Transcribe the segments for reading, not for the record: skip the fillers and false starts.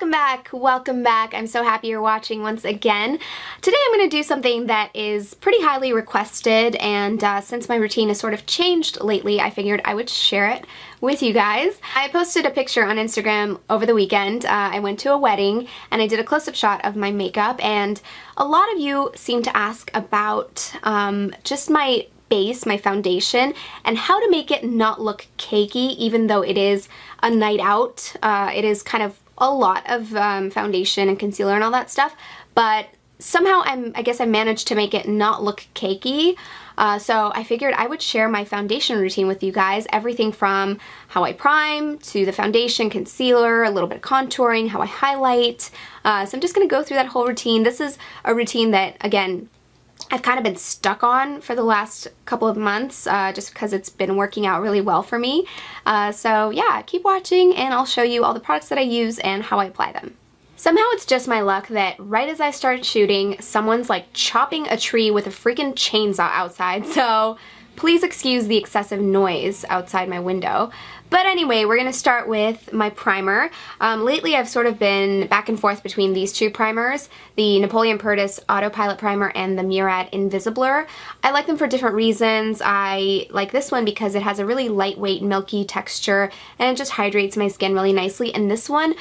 welcome back, welcome back. I'm so happy you're watching once again. Today I'm going to do something that is pretty highly requested, and since my routine has sort of changed lately, I figured I would share it with you guys. I posted a picture on Instagram over the weekend. I went to a wedding and I did a close-up shot of my makeup, and a lot of you seem to ask about just my base, my foundation, and how to make it not look cakey even though it is a night out. It is kind of a lot of foundation and concealer and all that stuff, but somehow I guess I managed to make it not look cakey. So I figured I would share my foundation routine with you guys, everything from how I prime to the foundation, concealer, a little bit of contouring, how I highlight. So I'm just going to go through that whole routine. This is a routine that, again, I've kind of been stuck on for the last couple of months just because it's been working out really well for me. So yeah, keep watching and I'll show you all the products that I use and how I apply them. Somehow it's just my luck that right as I start shooting, someone's like chopping a tree with a freaking chainsaw outside, so please excuse the excessive noise outside my window. But anyway, we're going to start with my primer. Lately I've sort of been back and forth between these two primers, the Napoleon Purtis Autopilot Primer and the Murad Invisibler. I like them for different reasons. I like this one because it has a really lightweight, milky texture and it just hydrates my skin really nicely, and this one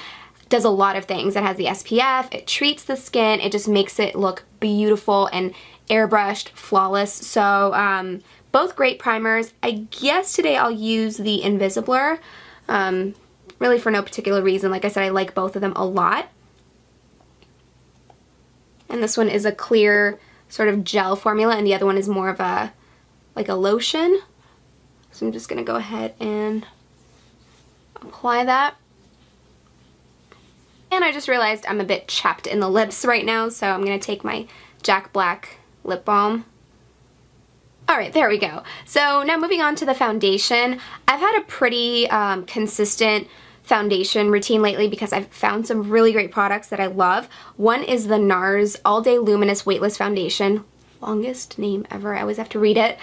does a lot of things. It has the SPF, it treats the skin, it just makes it look beautiful and airbrushed, flawless. So both great primers. I guess today I'll use the Invisibler, really for no particular reason. Like I said, I like both of them a lot. And this one is a clear sort of gel formula and the other one is more of a, like a lotion. So I'm just gonna go ahead and apply that. And I just realized I'm a bit chapped in the lips right now, so I'm gonna take my Jack Black lip balm. Alright, there we go. So now moving on to the foundation. I've had a pretty consistent foundation routine lately because I've found some really great products that I love. One is the NARS All Day Luminous Weightless Foundation. Longest name ever, I always have to read it.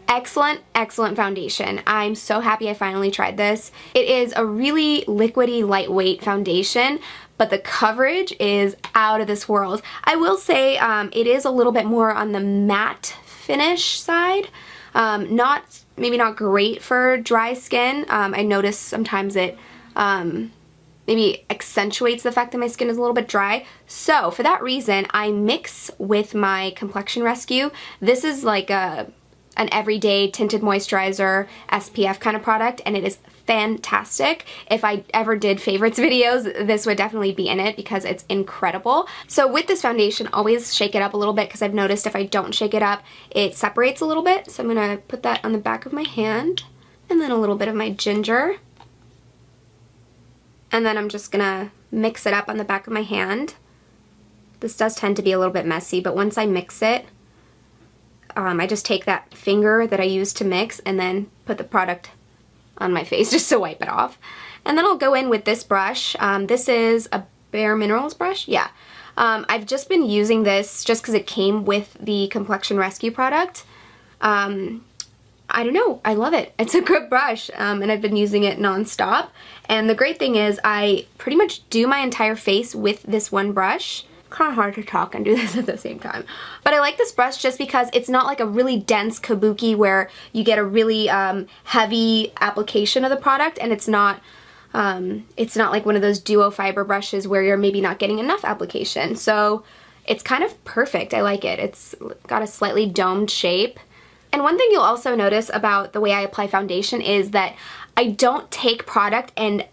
Excellent, excellent foundation. I'm so happy I finally tried this. It is a really liquidy, lightweight foundation, but the coverage is out of this world. I will say it is a little bit more on the matte finish side. Maybe not great for dry skin. I notice sometimes it maybe accentuates the fact that my skin is a little bit dry. So for that reason, I mix with my Complexion Rescue. This is like an everyday tinted moisturizer SPF kind of product, and it is fantastic. If I ever did favorites videos, this would definitely be in it because it's incredible. So with this foundation, always shake it up a little bit because I've noticed if I don't shake it up, it separates a little bit. So I'm going to put that on the back of my hand and then a little bit of my ginger. And then I'm just going to mix it up on the back of my hand. This does tend to be a little bit messy, but once I mix it, I just take that finger that I use to mix and then put the product on my face just to wipe it off. And then I'll go in with this brush. This is a Bare Minerals brush. Yeah. I've just been using this just because it came with the Complexion Rescue product. I don't know. I love it. It's a good brush, and I've been using it non-stop. And the great thing is I pretty much do my entire face with this one brush. Kind of hard to talk and do this at the same time. But I like this brush just because it's not like a really dense kabuki where you get a really heavy application of the product, and it's not like one of those duo fiber brushes where you're maybe not getting enough application. So it's kind of perfect. I like it. It's got a slightly domed shape. And one thing you'll also notice about the way I apply foundation is that I don't take product and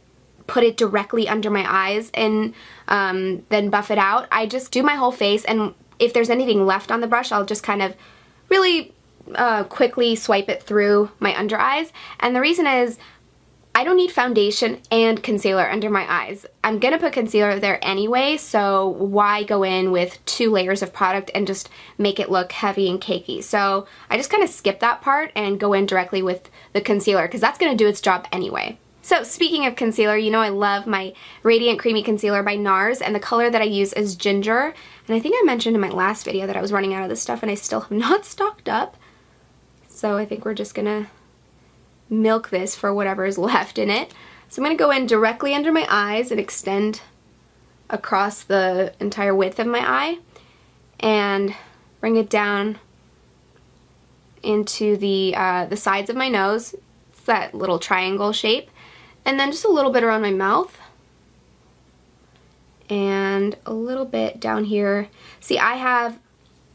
put it directly under my eyes and then buff it out. I just do my whole face, and if there's anything left on the brush, I'll just kind of really quickly swipe it through my under eyes. And the reason is I don't need foundation and concealer under my eyes. I'm gonna put concealer there anyway, so why go in with 2 layers of product and just make it look heavy and cakey? So I just kind of skip that part and go in directly with the concealer because that's gonna do its job anyway. So speaking of concealer, you know I love my Radiant Creamy Concealer by NARS, and the color that I use is Ginger. And I think I mentioned in my last video that I was running out of this stuff and I still have not stocked up. So I think we're just gonna milk this for whatever is left in it. So I'm gonna go in directly under my eyes and extend across the entire width of my eye and bring it down into the sides of my nose. It's that little triangle shape. And then just a little bit around my mouth. And a little bit down here. See, I have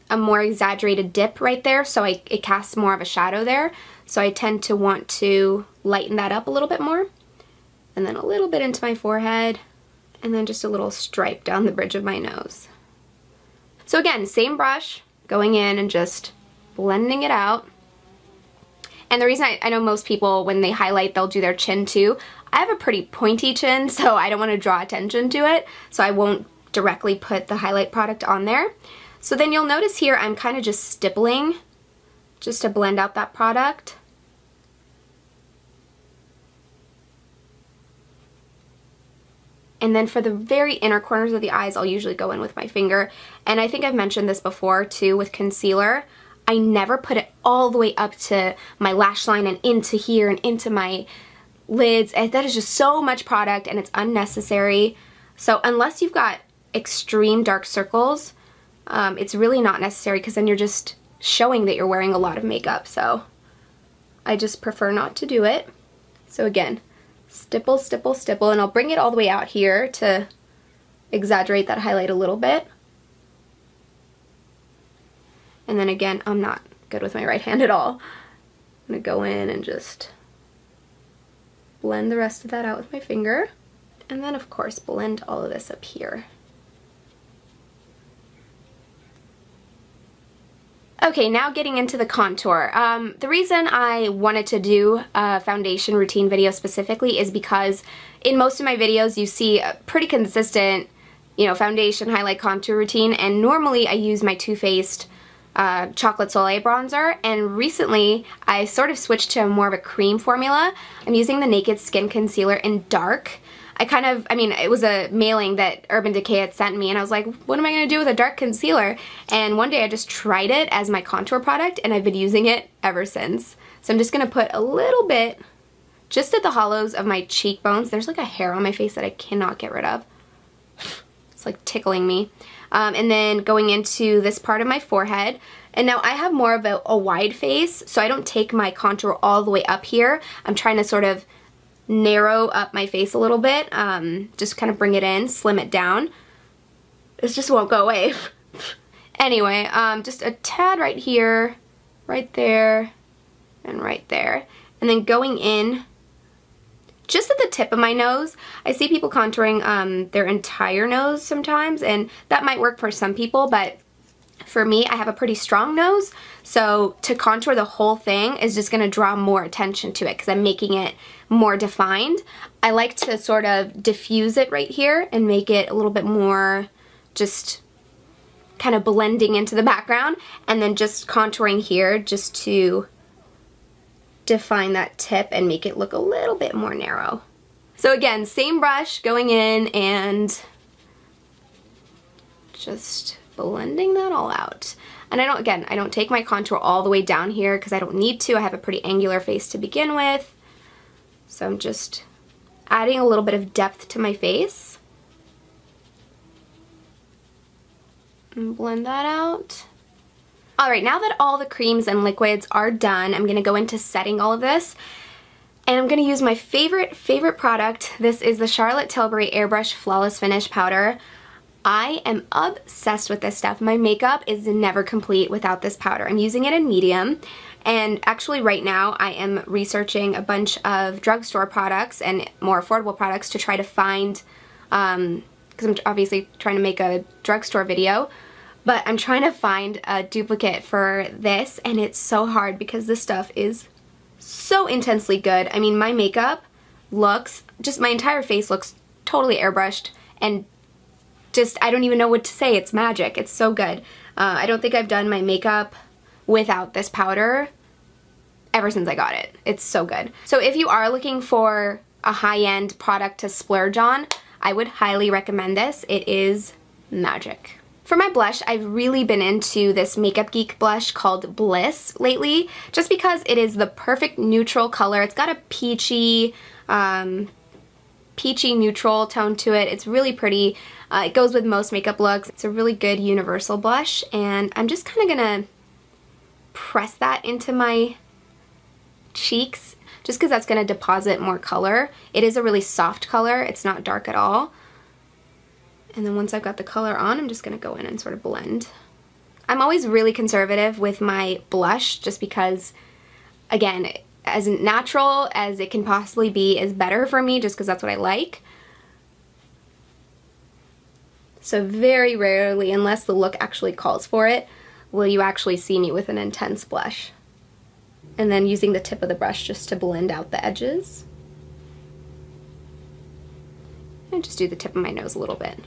a more exaggerated dip right there, so it casts more of a shadow there. So I tend to want to lighten that up a little bit more. And then a little bit into my forehead, and then just a little stripe down the bridge of my nose. So again, same brush, going in and just blending it out. And the reason I know most people, when they highlight, they'll do their chin too. I have a pretty pointy chin, so I don't want to draw attention to it, so I won't directly put the highlight product on there. So then you'll notice here I'm kind of just stippling just to blend out that product. And then for the very inner corners of the eyes, I'll usually go in with my finger. And I think I've mentioned this before too with concealer. I never put it all the way up to my lash line and into here and into my lids. That is just so much product and it's unnecessary. So unless you've got extreme dark circles, it's really not necessary because then you're just showing that you're wearing a lot of makeup. So I just prefer not to do it. So again, stipple, stipple, stipple, and I'll bring it all the way out here to exaggerate that highlight a little bit. And then again, I'm not good with my right hand at all. I'm gonna go in and just blend the rest of that out with my finger. And then of course, blend all of this up here. Okay, now getting into the contour. The reason I wanted to do a foundation routine video specifically is because in most of my videos you see a pretty consistent, you know, foundation, highlight, contour routine, and normally I use my Too Faced Chocolate Soleil bronzer, and recently I sort of switched to more of a cream formula. I'm using the Naked Skin Concealer in dark. I mean, it was a mailing that Urban Decay had sent me, and I was like, what am I going to do with a dark concealer? And one day I just tried it as my contour product, and I've been using it ever since. So I'm just going to put a little bit just at the hollows of my cheekbones. There's like a hair on my face that I cannot get rid of. It's like tickling me. And then going into this part of my forehead. And now I have more of a wide face, so I don't take my contour all the way up here. I'm trying to sort of narrow up my face a little bit, just kind of bring it in, slim it down. This just won't go away. Anyway, just a tad right here, right there, and right there. And then going in just at the tip of my nose. I see people contouring their entire nose sometimes, and that might work for some people, but for me, I have a pretty strong nose, so to contour the whole thing is just going to draw more attention to it because I'm making it more defined. I like to sort of diffuse it right here and make it a little bit more just kind of blending into the background, and then just contouring here just to define that tip and make it look a little bit more narrow. So again, same brush going in and just blending that all out. And I don't take my contour all the way down here because I don't need to. I have a pretty angular face to begin with. So I'm just adding a little bit of depth to my face. And blend that out. Alright, now that all the creams and liquids are done, I'm going to go into setting all of this. And I'm going to use my favorite product. This is the Charlotte Tilbury Airbrush Flawless Finish Powder. I am obsessed with this stuff. My makeup is never complete without this powder. I'm using it in medium, and actually right now I am researching a bunch of drugstore products and more affordable products to try to find, because I'm obviously trying to make a drugstore video, but I'm trying to find a duplicate for this, and it's so hard because this stuff is so intensely good. I mean, my makeup looks, just my entire face looks totally airbrushed, and just, I don't even know what to say. It's magic. It's so good. I don't think I've done my makeup without this powder ever since I got it. It's so good. So if you are looking for a high-end product to splurge on, I would highly recommend this. It is magic. For my blush, I've really been into this Makeup Geek blush called Bliss lately, just because it is the perfect neutral color. It's got a peachy, peachy neutral tone to it. It's really pretty. It goes with most makeup looks. It's a really good universal blush, and I'm just kind of gonna press that into my cheeks just because that's gonna deposit more color. It is a really soft color. It's not dark at all. And then once I've got the color on, I'm just gonna go in and sort of blend. I'm always really conservative with my blush just because, again, as natural as it can possibly be is better for me just because that's what I like. So very rarely, unless the look actually calls for it, will you actually see me with an intense blush. And then using the tip of the brush just to blend out the edges. And just do the tip of my nose a little bit.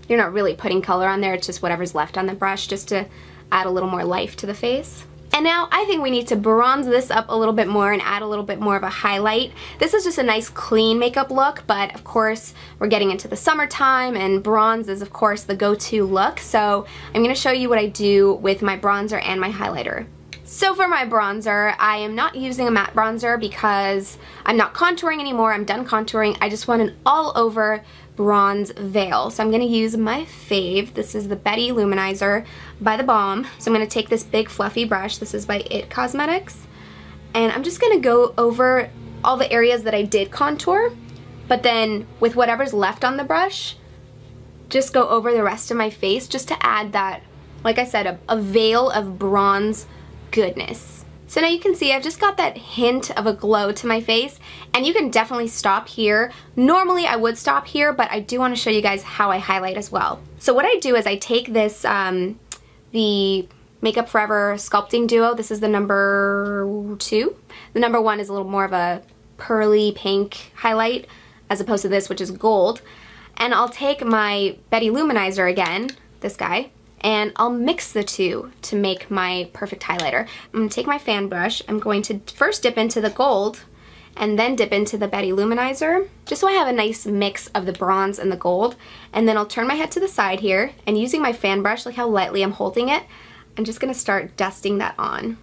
You're not really putting color on there, it's just whatever's left on the brush just to add a little more life to the face. And now I think we need to bronze this up a little bit more and add a little bit more of a highlight. This is just a nice clean makeup look, but of course we're getting into the summertime and bronze is of course the go-to look. So I'm going to show you what I do with my bronzer and my highlighter. So for my bronzer, I am not using a matte bronzer because I'm not contouring anymore. I'm done contouring. I just want an all-over bronze veil. So I'm going to use my fave. This is the Betty Luminizer by The Balm. So I'm going to take this big fluffy brush. This is by It Cosmetics. And I'm just going to go over all the areas that I did contour, but then with whatever's left on the brush, just go over the rest of my face just to add that, like I said, a veil of bronze goodness. So now you can see I've just got that hint of a glow to my face, and you can definitely stop here. Normally I would stop here, but I do want to show you guys how I highlight as well. So what I do is I take this, the Makeup Forever Sculpting Duo. This is the number 2. The number 1 is a little more of a pearly pink highlight as opposed to this, which is gold. And I'll take my Betty Luminizer again, this guy, and I'll mix the two to make my perfect highlighter. I'm going to take my fan brush, I'm going to first dip into the gold and then dip into the Betty Luminizer, just so I have a nice mix of the bronze and the gold. And then I'll turn my head to the side here, and using my fan brush, look how lightly I'm holding it, I'm just going to start dusting that on.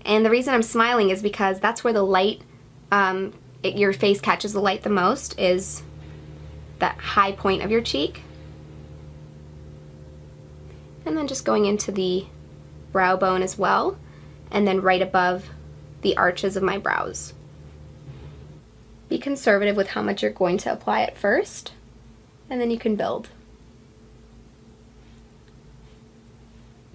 And the reason I'm smiling is because that's where the light, your face catches the light the most, is that high point of your cheek. And then just going into the brow bone as well, and then right above the arches of my brows. Be conservative with how much you're going to apply at first, and then you can build.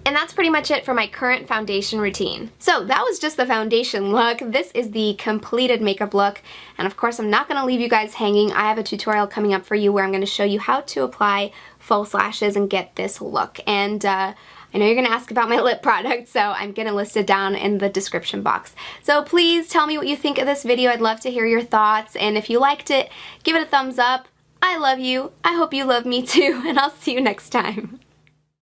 And that's pretty much it for my current foundation routine. So that was just the foundation look. This is the completed makeup look. And of course, I'm not gonna leave you guys hanging. I have a tutorial coming up for you where I'm gonna show you how to apply false lashes and get this look. And I know you're gonna ask about my lip product, so I'm gonna list it down in the description box. So please tell me what you think of this video. I'd love to hear your thoughts. And if you liked it, give it a thumbs up. I love you. I hope you love me too, and I'll see you next time.